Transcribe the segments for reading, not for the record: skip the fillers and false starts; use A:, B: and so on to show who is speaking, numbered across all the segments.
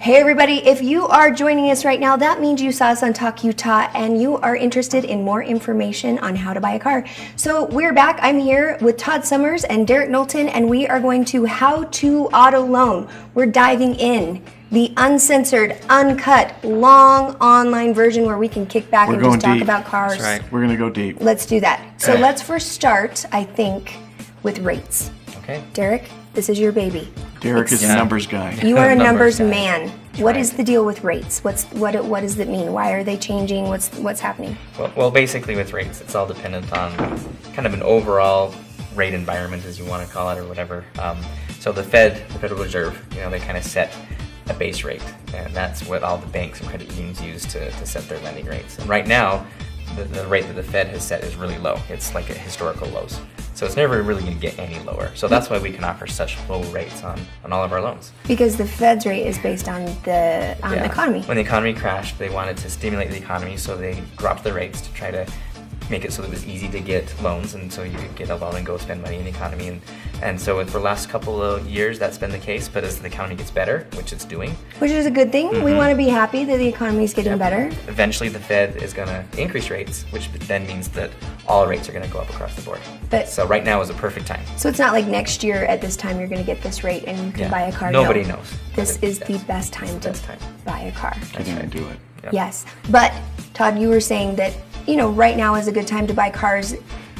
A: Hey everybody, if you are joining us right now, that means you saw us on Talk Utah and you are interested in more information on how to buy a car. So we're back. I'm here with Todd Summers and Derek Knowlton, and we are going to How to Auto Loan. We're diving in the uncensored, uncut, long online version where we can kick back and just talk about cars.
B: That's right. We're going to go deep.
A: Let's do that. So let's first start, I think, with rates.
C: Okay.
A: Derek, this is your baby.
B: Derek is a numbers guy.
A: You are a numbers
C: guy.
A: man. What is the deal with rates? What does it mean? Why are they changing? What's happening?
C: Well, basically with rates, it's all dependent on kind of an overall rate environment, as you want to call it, or whatever. So the Federal Reserve, they kind of set a base rate, and that's what all the banks and credit unions use to set their lending rates. And right now, the rate that the Fed has set is really low. It's like at historical lows. So it's never really going to get any lower. So that's why we can offer such low rates on all of our loans.
A: Because the Fed's rate is based on the economy.
C: When the economy crashed, they wanted to stimulate the economy, so they dropped the rates to try to make it so that it was easy to get loans, and so you could get a loan and go spend money in the economy. And so for the last couple of years, that's been the case. But as the economy gets better, which it's doing,
A: which is a good thing.
C: Mm-hmm.
A: We want to be happy that the economy is getting better.
C: Eventually, the Fed is going to increase rates, which then means that all rates are going to go up across the board. So right now is a perfect time.
A: So it's not like next year at this time you're going to get this rate and you can buy a car.
C: Nobody knows.
A: This is the best time to buy a car.
B: Get in and do it.
C: Yep.
A: Yes. But Todd, you were saying that right now is a good time to buy cars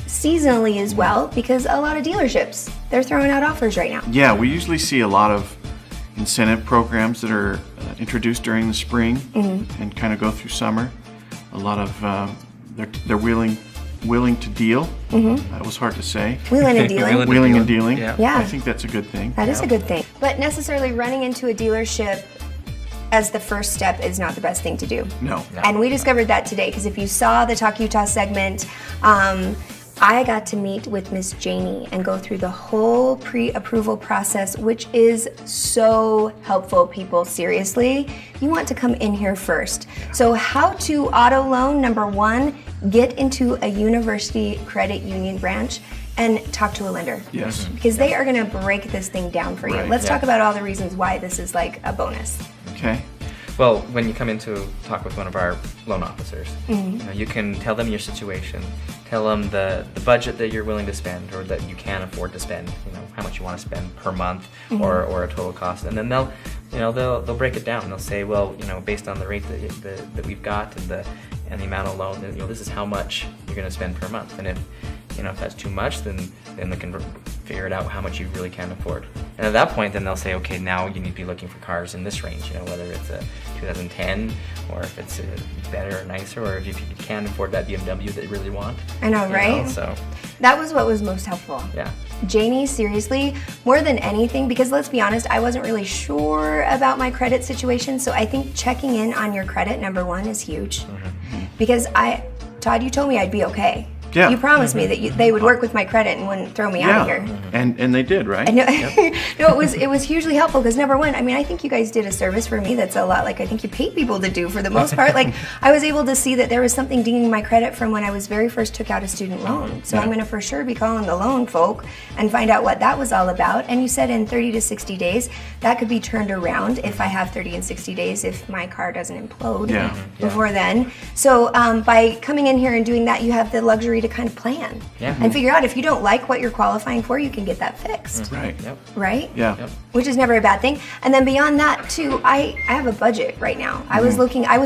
A: seasonally as well, because a lot of dealerships, they're throwing out offers right now.
B: Yeah, we usually see a lot of incentive programs that are introduced during the spring and kind of go through summer. A lot of they're willing to deal. That was hard to say.
A: Wheeling and dealing.
B: Wheeling and dealing.
A: Yeah.
B: I think that's a good thing.
A: That is a good thing. But necessarily running into a dealership as the first step is not the best thing to do.
B: No.
A: And we discovered that today, because if you saw the Talk Utah segment, I got to meet with Miss Janie and go through the whole pre-approval process, which is so helpful, people. Seriously, you want to come in here first. So how to auto loan, number one, get into a university credit union branch and talk to a lender.
B: Yes.
A: Because they are going to break this thing down for you.
B: Right.
A: Let's talk about all the reasons why this is like a bonus.
B: Okay.
C: Well, when you come in to talk with one of our loan officers, you can tell them your situation, tell them the budget that you're willing to spend or that you can afford to spend, how much you want to spend per month or a total cost, and then they'll break it down. They'll say, well, based on the rate that we've got and the amount of loan, this is how much you're going to spend per month. And if that's too much, then they can figure it out how much you really can afford. And at that point, then they'll say, okay, now you need to be looking for cars in this range, whether it's a 2010 or if it's better or nicer, or if you can afford that BMW that you really want.
A: I know, right?
C: So
A: that was what was most helpful.
C: Yeah.
A: Janie, seriously, more than anything, because let's be honest, I wasn't really sure about my credit situation, so I think checking in on your credit, number one, is huge. Because Todd, you told me I'd be okay.
B: Yeah.
A: You promised me that they would work with my credit and wouldn't throw me out of here.
B: And they did, right?
A: I know. No, it was hugely helpful, because number one, I think you guys did a service for me that's a lot like I think you pay people to do for the most part. Like, I was able to see that there was something dinging my credit from when I was very first took out a student loan. So I'm going to for sure be calling the loan folk and find out what that was all about. And you said in 30 to 60 days, that could be turned around if I have 30 and 60 days if my car doesn't implode before then. So by coming in here and doing that, you have the luxury to kind of plan and figure out if you don't like what you're qualifying for, you can get that fixed.
B: Right.
C: Yep.
A: Right?
B: Yeah.
C: Yep.
A: Which is never a bad thing. And then beyond that too, I have a budget right now. I was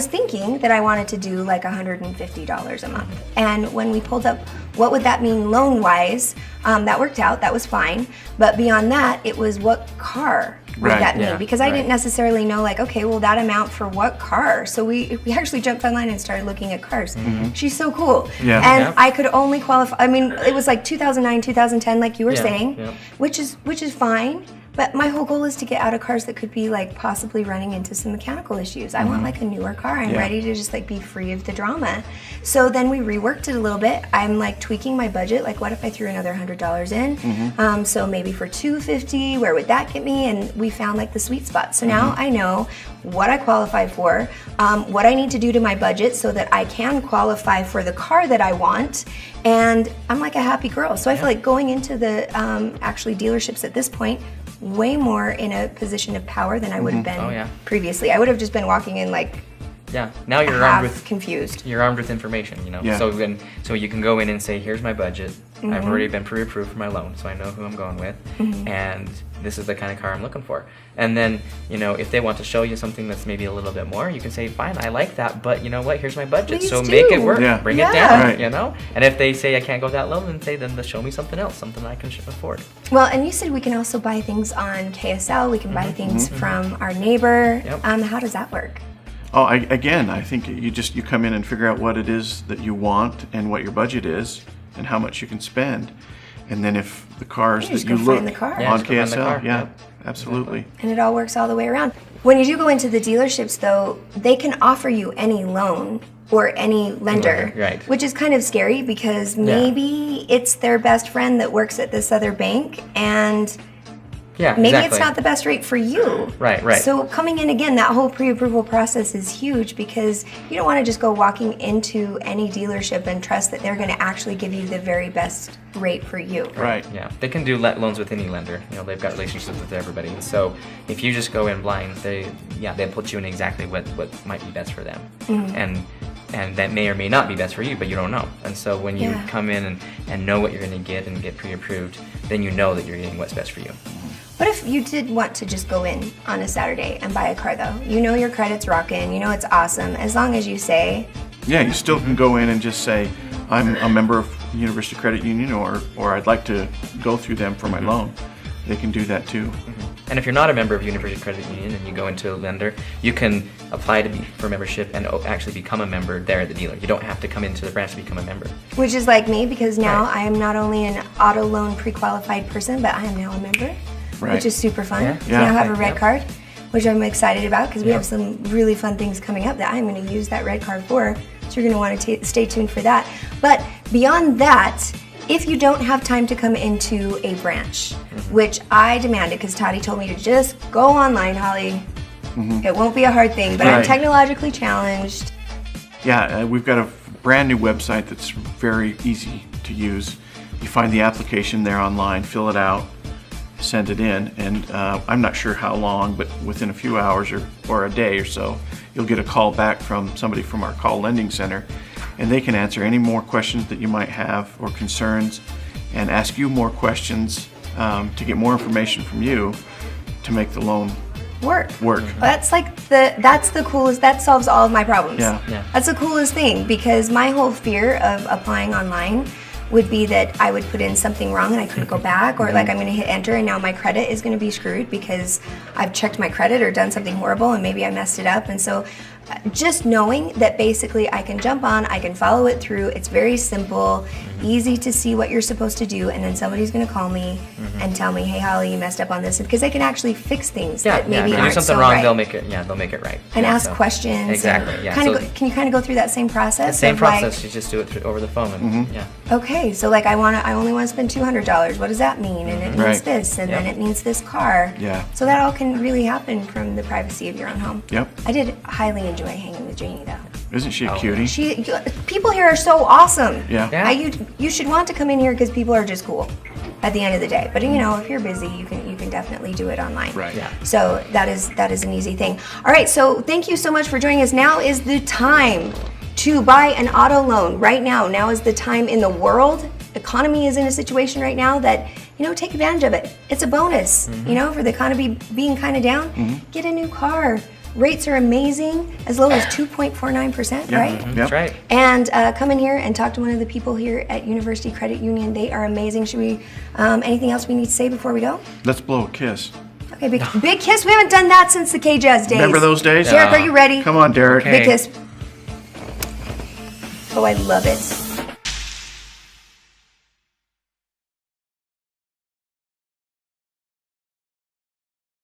A: thinking that I wanted to do like $150 a month. And when we pulled up what would that mean loan wise, that worked out, that was fine. But beyond that, it was what car would that mean? Because I didn't necessarily know, like, okay, well, that amount for what car? So we actually jumped online and started looking at cars. She's so cool.
B: Yeah.
A: And I could only qualify, it was like 2009, 2010, like you were saying, which is fine. But my whole goal is to get out of cars that could be like possibly running into some mechanical issues. I want like a newer car. I'm ready to just like be free of the drama. So then we reworked it a little bit. I'm like tweaking my budget. Like, what if I threw another $100 in? So maybe for $250, where would that get me? And we found like the sweet spot. So now I know what I qualify for, what I need to do to my budget so that I can qualify for the car that I want. And I'm like a happy girl. So I feel like going into the actually dealerships at this point, way more in a position of power than I would have been
C: Oh, yeah.
A: previously. I would have just been walking in like
C: Yeah. Now you're
A: half
C: armed with
A: confused.
C: you're armed with information, you know.
B: Yeah.
C: So you can go in and say, here's my budget.
A: Mm-hmm.
C: I've already been pre-approved for my loan, so I know who I'm going with,
A: Mm-hmm.
C: and this is the kind of car I'm looking for. And then, you know, if they want to show you something that's maybe a little bit more, you can say, fine, I like that, but you know what? Here's my budget,
A: Please
C: so make it
A: do.
C: work.
B: Yeah.
C: Bring
A: Yeah.
C: it down,
B: Right.
C: you know. And if they say I can't go that low, then show me something else, something I can afford.
A: Well, and you said we can also buy things on KSL. We can buy things from our neighbor.
C: Yep.
A: How does that work?
B: Oh, I think you come in and figure out what it is that you want and what your budget is and how much you can spend. And then if the cars
A: You
B: that
A: just
B: you
A: go
B: look
A: find the car.
C: Yeah,
B: on
C: just go find the
B: KSL,
C: car.
B: yeah,
C: Yep.
B: absolutely.
A: And it all works all the way around. When you do go into the dealerships, though, they can offer you any loan or any lender,
C: Right.
A: which is kind of scary because maybe it's their best friend that works at this other bank, and
C: Yeah,
A: maybe
C: exactly.
A: it's not the best rate for you.
C: Right, right.
A: So coming in again, that whole pre-approval process is huge because you don't want to just go walking into any dealership and trust that they're going to actually give you the very best rate for you.
B: Right.
C: Yeah, they can do loans with any lender. You know, they've got relationships with everybody. So if you just go in blind, they'll put you in exactly what might be best for them, and that may or may not be best for you, but you don't know. And so when you
A: Yeah.
C: come in and know what you're going to get and get pre-approved, then you know that you're getting what's best for you.
A: What if you did want to just go in on a Saturday and buy a car though? You know your credit's rocking, you know it's awesome, as long as you say,
B: Yeah, you still can go in and just say, I'm a member of University Credit Union, or I'd like to go through them for my loan. They can do that too.
C: And if you're not a member of University Credit Union and you go into a lender, you can apply for membership and actually become a member there at the dealer. You don't have to come into the branch to become a member.
A: which is like me because now
C: Right.
A: I am not only an auto loan pre-qualified person, but I am now a member,
B: Right.
A: which is super fun.
C: Yeah.
A: I now have a
C: Right,
A: red
C: yep.
A: card, which I'm excited about because we
C: Yep.
A: have some really fun things coming up that I'm going to use that red card for. So you're going to want to stay tuned for that. But beyond that, if you don't have time to come into a branch, which I demanded because Toddy told me to just go online, Holly. It won't be a hard thing, but I'm
B: Right.
A: technologically challenged.
B: Yeah, we've got a brand new website that's very easy to use. You find the application there online, fill it out, send it in, and I'm not sure how long, but within a few hours or a day or so, you'll get a call back from somebody from our call lending center, and they can answer any more questions that you might have or concerns, and ask you more questions to get more information from you to make the loan
A: Work. That's like that's the coolest. That solves all of my problems.
B: Yeah.
C: Yeah.
A: That's the coolest thing because my whole fear of applying online would be that I would put in something wrong and I couldn't go back, or like I'm going to hit enter and now my credit is going to be screwed because I've checked my credit or done something horrible and maybe I messed it up. And so just knowing that basically I can jump on, I can follow it through, it's very simple, easy to see what you're supposed to do, and then somebody's going to call me and tell me, hey Holly, you messed up on this, because they can actually fix things
C: Yeah,
A: that maybe
C: if you do
A: aren't
C: something
A: so
C: wrong,
A: right.
C: they'll make it right.
A: And
C: Yeah,
A: ask
C: so-
A: questions.
C: Exactly.
A: and
C: Yeah.
A: Kind
C: so
A: of can you kind of go through that same process?
C: the same
A: of, like,
C: process. You just do it over the phone. And, Yeah.
A: okay, so like I only want to spend $200. What does that mean? And it means
B: Right.
A: this, and then
C: Yep.
A: it means this car.
B: Yeah.
A: So that all can really happen from the privacy of your own home.
B: Yep.
A: I did highly enjoy hanging with Janie though.
B: Isn't she a
C: Oh,
B: cutie?
A: People here are so awesome.
B: Yeah.
C: Yeah.
A: You should want to come in here because people are just cool. At the end of the day, but you know, if you're busy, you can definitely do it online.
B: Right.
C: Yeah.
A: So that is an easy thing. All right, so thank you so much for joining us. Now is the time to buy an auto loan. Right now. Now is the time in the world. Economy is in a situation right now that, take advantage of it. It's a bonus, for the economy being kind of down. Get a new car. Rates are amazing, as low as 2.49%,
B: Yeah.
A: right?
B: Yep.
C: That's right.
A: And come in here and talk to one of the people here at University Credit Union. They are amazing. Should we, anything else we need to say before we go?
B: Let's blow a kiss.
A: Okay, big kiss. We haven't done that since the K-Jazz days.
B: Remember those days?
A: Derek, are you ready?
B: Come on, Derek.
C: Okay.
A: Big kiss. Oh, I love it.